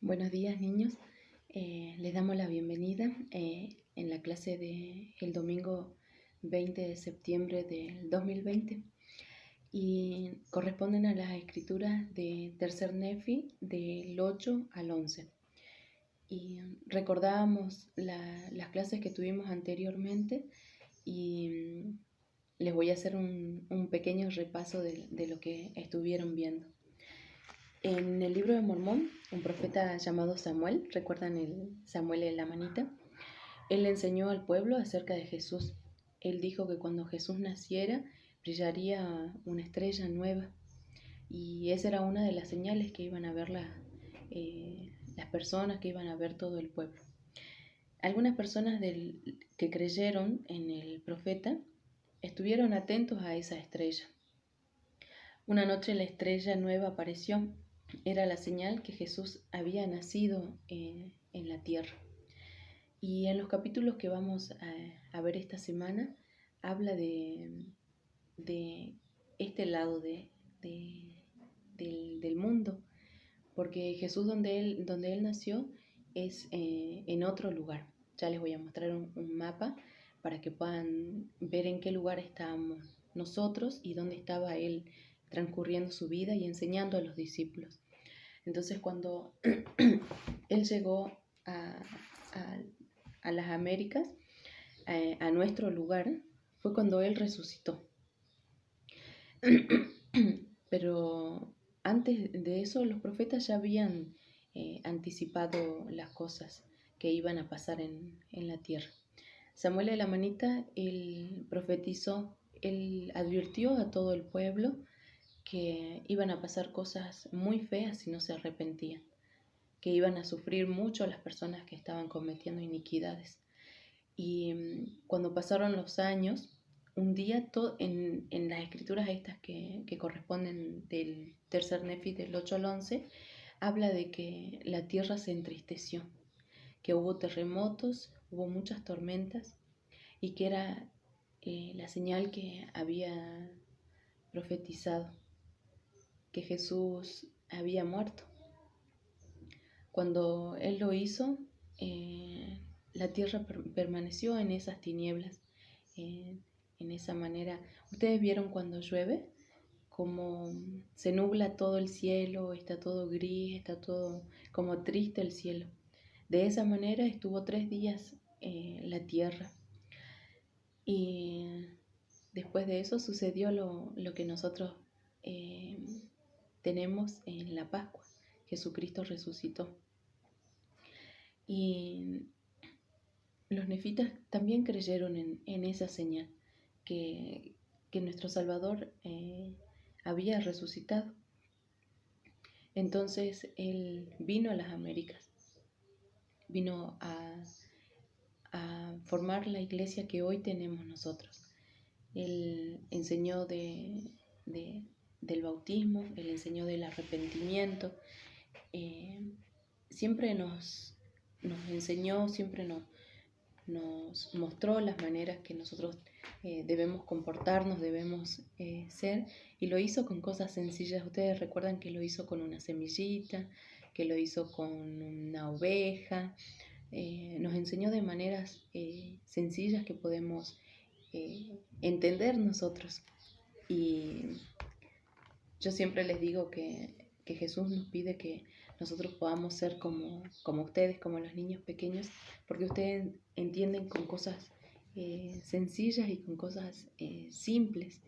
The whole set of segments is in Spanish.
Buenos días, niños. Les damos la bienvenida en la clase del domingo 20 de septiembre del 2020 y corresponden a las escrituras de Tercer Nefi del 8 al 11. Y recordábamos las clases que tuvimos anteriormente y les voy a hacer un pequeño repaso de lo que estuvieron viendo. En el libro de Mormón, un profeta llamado Samuel, ¿recuerdan el Samuel en la manita? Él le enseñó al pueblo acerca de Jesús. Él dijo que cuando Jesús naciera, brillaría una estrella nueva. Y esa era una de las señales que iban a ver las personas, que iban a ver todo el pueblo. Algunas personas que creyeron en el profeta estuvieron atentos a esa estrella. Una noche la estrella nueva apareció. Era la señal que Jesús había nacido en la tierra. Y en los capítulos que vamos a ver esta semana, habla de este lado del mundo, porque Jesús donde él nació es en otro lugar. Ya les voy a mostrar un mapa para que puedan ver en qué lugar estábamos nosotros y dónde estaba él transcurriendo su vida y enseñando a los discípulos. Entonces cuando él llegó a las Américas, a nuestro lugar, fue cuando él resucitó. Pero antes de eso los profetas ya habían anticipado las cosas que iban a pasar en la tierra. Samuel de la manita, él profetizó, él advirtió a todo el pueblo que iban a pasar cosas muy feas si no se arrepentían, que iban a sufrir mucho las personas que estaban cometiendo iniquidades. Y cuando pasaron los años, un día en las escrituras estas que corresponden del tercer Nefi del 8 al 11, habla de que la tierra se entristeció, que hubo terremotos, hubo muchas tormentas y que era la señal que había profetizado, que Jesús había muerto. Cuando él lo hizo, la tierra permaneció en esas tinieblas, en esa manera. ¿Ustedes vieron cuando llueve? Como se nubla todo el cielo, está todo gris, está todo como triste el cielo. De esa manera estuvo 3 días la tierra. Y después de eso sucedió lo que nosotros tenemos en la Pascua. Jesucristo resucitó. Y los nefitas también creyeron en esa señal, que nuestro Salvador había resucitado. Entonces él vino a las Américas, vino a formar la iglesia que hoy tenemos nosotros. Él enseñó del bautismo, él enseñó del arrepentimiento, siempre nos enseñó, siempre nos mostró las maneras que nosotros debemos comportarnos, debemos ser, y lo hizo con cosas sencillas. Ustedes recuerdan que lo hizo con una semillita, que lo hizo con una oveja, nos enseñó de maneras sencillas que podemos entender nosotros. Y yo siempre les digo que Jesús nos pide que nosotros podamos ser como ustedes, como los niños pequeños, porque ustedes entienden con cosas sencillas y con cosas simples.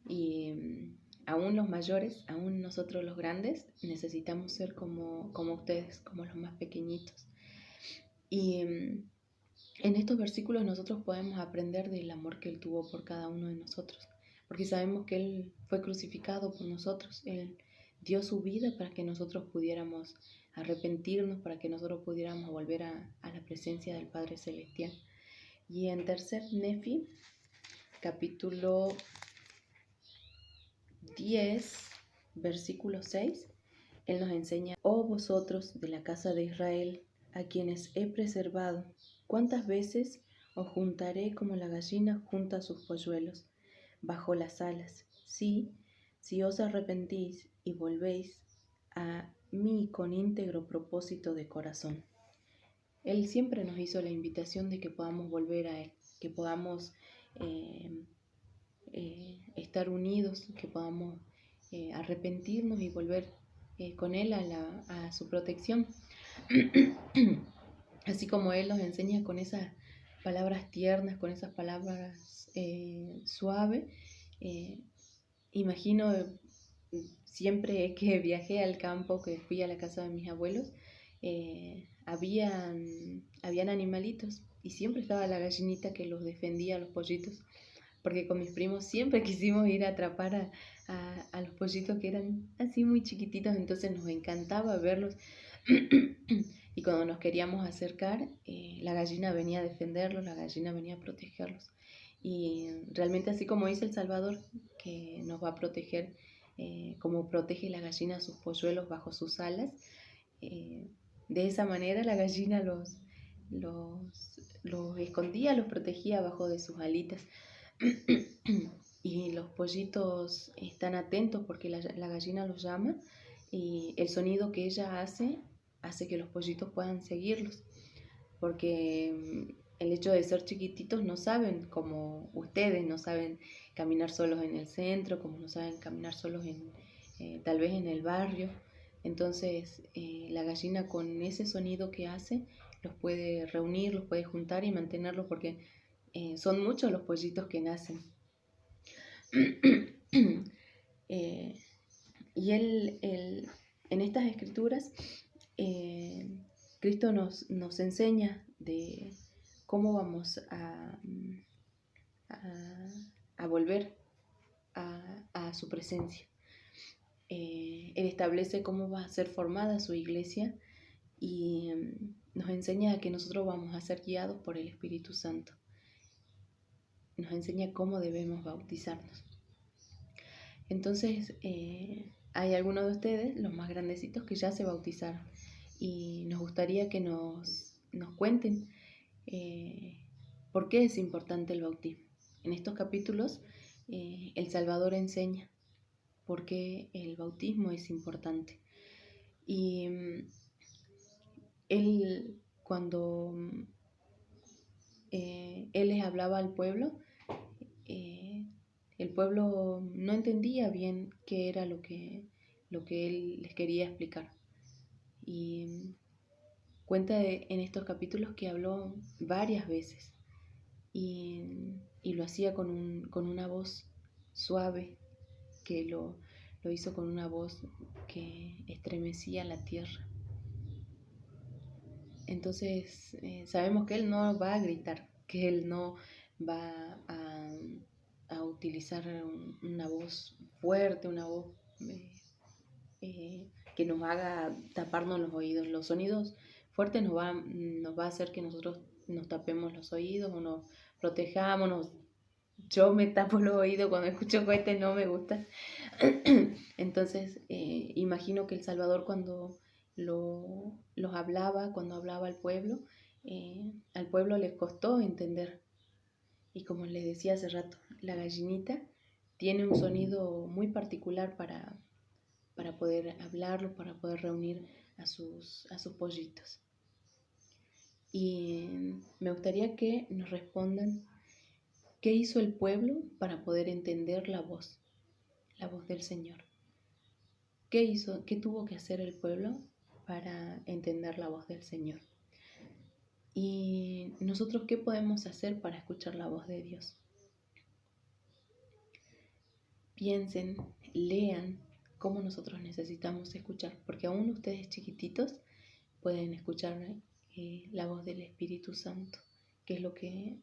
Y aún los mayores, aún nosotros los grandes, necesitamos ser como ustedes, como los más pequeñitos. Y en estos versículos nosotros podemos aprender del amor que Él tuvo por cada uno de nosotros, porque sabemos que Él fue crucificado por nosotros, Él dio su vida para que nosotros pudiéramos arrepentirnos, para que nosotros pudiéramos volver a la presencia del Padre Celestial. Y en tercer Nefi, capítulo 10, versículo 6, Él nos enseña: oh vosotros de la casa de Israel, a quienes he preservado, ¿cuántas veces os juntaré como la gallina junta sus polluelos bajo las alas? Si os arrepentís y volvéis a mí con íntegro propósito de corazón. Él siempre nos hizo la invitación de que podamos volver a Él, que podamos estar unidos, que podamos arrepentirnos y volver con Él a su protección. Así como Él nos enseña con esas palabras tiernas, con esas palabras suaves. Imagino siempre que viajé al campo, que fui a la casa de mis abuelos, habían animalitos y siempre estaba la gallinita que los defendía a los pollitos, porque con mis primos siempre quisimos ir a atrapar a los pollitos que eran así muy chiquititos, entonces nos encantaba verlos. Y cuando nos queríamos acercar, la gallina venía a defenderlos, la gallina venía a protegerlos. Y realmente así como dice el Salvador, que nos va a proteger, como protege la gallina a sus polluelos bajo sus alas, de esa manera la gallina los escondía, los protegía bajo de sus alitas. Y los pollitos están atentos porque la gallina los llama y el sonido que ella hace que los pollitos puedan seguirlos, porque el hecho de ser chiquititos no saben, como ustedes, no saben caminar solos en el centro, como no saben caminar solos tal vez en el barrio. Entonces la gallina con ese sonido que hace los puede reunir, los puede juntar y mantenerlos, porque son muchos los pollitos que nacen. Y en estas escrituras Cristo nos enseña de cómo vamos a volver a su presencia. Él establece cómo va a ser formada su iglesia y nos enseña que nosotros vamos a ser guiados por el Espíritu Santo. Nos enseña cómo debemos bautizarnos. Entonces, hay algunos de ustedes, los más grandecitos, que ya se bautizaron. Y nos gustaría que nos cuenten por qué es importante el bautismo. En estos capítulos, el Salvador enseña por qué el bautismo es importante. Y él, cuando él les hablaba al pueblo, el pueblo no entendía bien qué era lo que él les quería explicar. Y cuenta en estos capítulos que habló varias veces y lo hacía con una voz suave, que lo hizo con una voz que estremecía la tierra. Entonces sabemos que Él no va a gritar, que Él no va a utilizar una voz fuerte, una voz que nos haga taparnos los oídos. Los sonidos fuertes nos va a hacer que nosotros nos tapemos los oídos o nos protejamos. Yo me tapo los oídos cuando escucho cohetes, no me gusta. Entonces imagino que el Salvador cuando cuando hablaba al pueblo les costó entender. Y como les decía hace rato, la gallinita tiene un sonido muy particular para poder hablarlo, para poder reunir a sus pollitos. Y me gustaría que nos respondan qué hizo el pueblo para poder entender la voz del Señor. ¿Qué tuvo que hacer el pueblo para entender la voz del Señor? Y nosotros, ¿qué podemos hacer para escuchar la voz de Dios? Piensen, lean cómo nosotros necesitamos escuchar, porque aún ustedes chiquititos pueden escuchar la voz del Espíritu Santo, que es lo que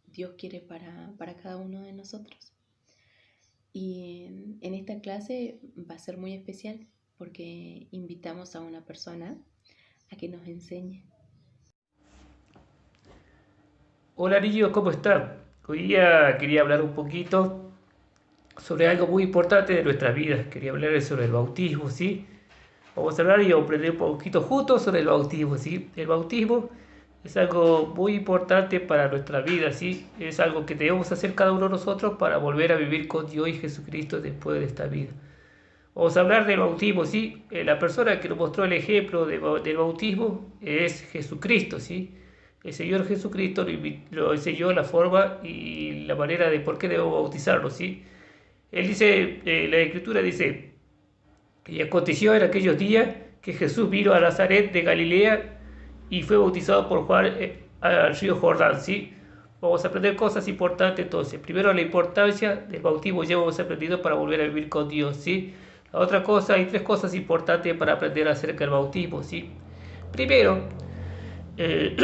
Dios quiere para cada uno de nosotros. Y en esta clase va a ser muy especial porque invitamos a una persona a que nos enseñe. Hola niños, ¿cómo están? Hoy día quería hablar un poquito sobre algo muy importante de nuestras vidas. Quería hablarles sobre el bautismo, ¿sí? Vamos a hablar y aprender un poquito juntos sobre el bautismo, ¿sí? El bautismo es algo muy importante para nuestra vida, ¿sí? Es algo que debemos hacer cada uno de nosotros para volver a vivir con Dios y Jesucristo después de esta vida. Vamos a hablar del bautismo, ¿sí? La persona que nos mostró el ejemplo del bautismo es Jesucristo, ¿sí? El Señor Jesucristo lo enseñó la forma y la manera de por qué debemos bautizarlo, ¿sí? Él dice, la Escritura dice, y aconteció en aquellos días que Jesús vino a Nazaret de Galilea y fue bautizado por Juan al río Jordán, ¿sí? Vamos a aprender cosas importantes entonces. Primero, la importancia del bautismo ya hemos aprendido para volver a vivir con Dios, ¿sí? La otra cosa, hay tres cosas importantes para aprender acerca del bautismo, ¿sí? Primero, eh,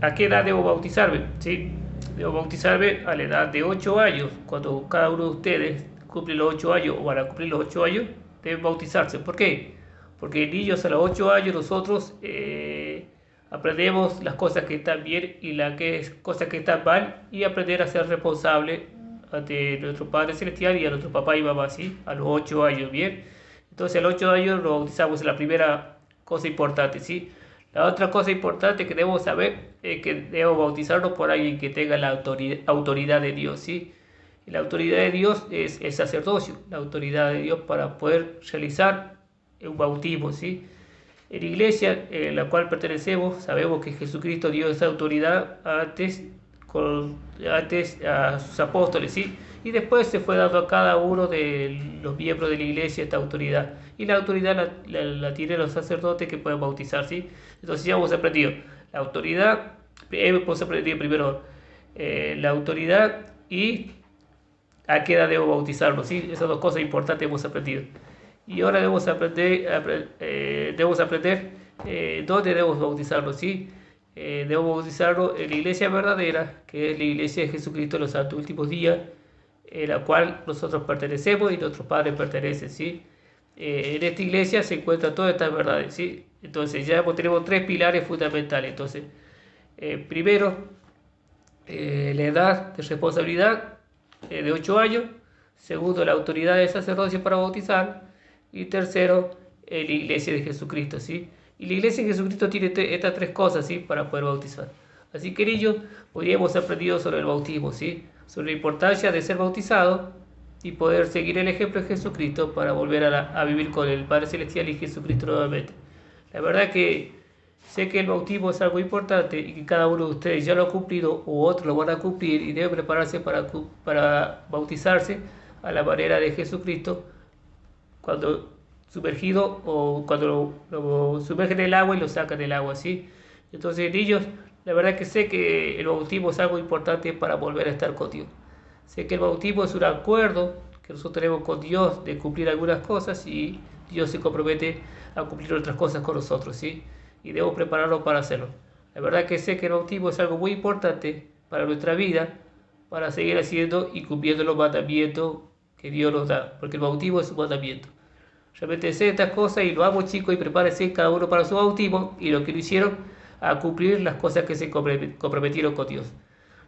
¿a qué edad debo bautizarme? ¿Sí? Debo bautizarme a la edad de 8 años. Cuando cada uno de ustedes cumple los 8 años o van a cumplir los 8 años, deben bautizarse. ¿Por qué? Porque niños a los 8 años nosotros aprendemos las cosas que están bien y las cosas que están mal y aprender a ser responsable ante nuestro Padre Celestial y a nuestro papá y mamá, ¿sí? A los 8 años, ¿bien? Entonces a los 8 años lo bautizamos, es la primera cosa importante, ¿sí? La otra cosa importante que debemos saber es que debemos bautizarnos por alguien que tenga la autoridad de Dios, ¿sí? Y la autoridad de Dios es el sacerdocio, la autoridad de Dios para poder realizar un bautismo, ¿sí? En la iglesia en la cual pertenecemos, sabemos que Jesucristo dio esa autoridad antes a sus apóstoles, ¿sí? Y después se fue dando a cada uno de los miembros de la iglesia esta autoridad. Y la autoridad la tienen los sacerdotes que pueden bautizar, ¿sí? Entonces ya hemos aprendido la autoridad, hemos aprendido primero la autoridad y a qué edad debo bautizarlo, ¿sí? Esas dos cosas importantes hemos aprendido. Y ahora debemos aprender dónde debemos bautizarlo, ¿sí? Debemos bautizarlo en la iglesia verdadera, que es la iglesia de Jesucristo en los santos últimos días, en la cual nosotros pertenecemos y nuestros padres pertenecen, ¿sí? En esta iglesia se encuentran todas estas verdades, ¿sí? Entonces ya tenemos tres pilares fundamentales. Entonces, primero, la edad de responsabilidad de 8 años. Segundo, la autoridad del sacerdocio para bautizar. Y tercero, la iglesia de Jesucristo, ¿sí? Y la iglesia de Jesucristo tiene estas tres cosas, ¿sí? Para poder bautizar. Así que ellos hoy hemos aprendido sobre el bautismo, ¿sí? Sobre la importancia de ser bautizado y poder seguir el ejemplo de Jesucristo para volver a vivir con el Padre Celestial y Jesucristo nuevamente. La verdad que sé que el bautismo es algo importante y que cada uno de ustedes ya lo ha cumplido u otros lo van a cumplir y deben prepararse para bautizarse a la manera de Jesucristo cuando sumergido o cuando lo sumergen en el agua y lo sacan del agua, ¿sí? Entonces niños, la verdad que sé que el bautismo es algo importante para volver a estar con Dios. Sé que el bautismo es un acuerdo que nosotros tenemos con Dios de cumplir algunas cosas y Dios se compromete a cumplir otras cosas con nosotros, ¿sí? Y debo prepararlo para hacerlo. La verdad que sé que el bautismo es algo muy importante para nuestra vida, para seguir haciendo y cumpliendo los mandamientos que Dios nos da, porque el bautismo es un mandamiento. Realmente sé estas cosas y lo amo, chicos, y prepárense cada uno para su bautismo y lo que lo hicieron a cumplir las cosas que se comprometieron con Dios.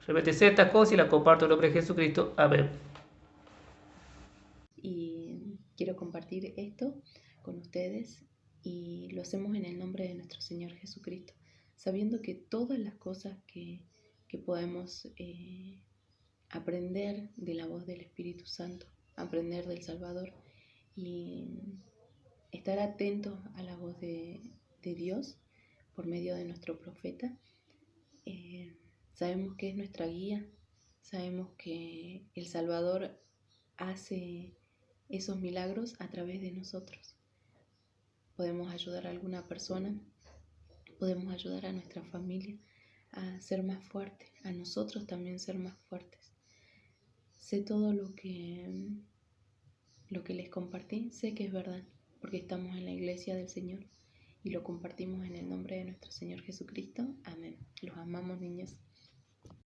Realmente sé estas cosas y las comparto en nombre de Jesucristo. Amén. Y quiero compartir esto con ustedes y lo hacemos en el nombre de nuestro Señor Jesucristo, sabiendo que todas las cosas que podemos aprender de la voz del Espíritu Santo, aprender del Salvador y estar atentos a la voz de Dios por medio de nuestro profeta, sabemos que es nuestra guía, sabemos que el Salvador hace esos milagros a través de nosotros. Podemos ayudar a alguna persona, podemos ayudar a nuestra familia a ser más fuertes, a nosotros también ser más fuertes. Sé todo lo que les compartí, sé que es verdad, porque estamos en la iglesia del Señor y lo compartimos en el nombre de nuestro Señor Jesucristo. Amén. Los amamos, niños.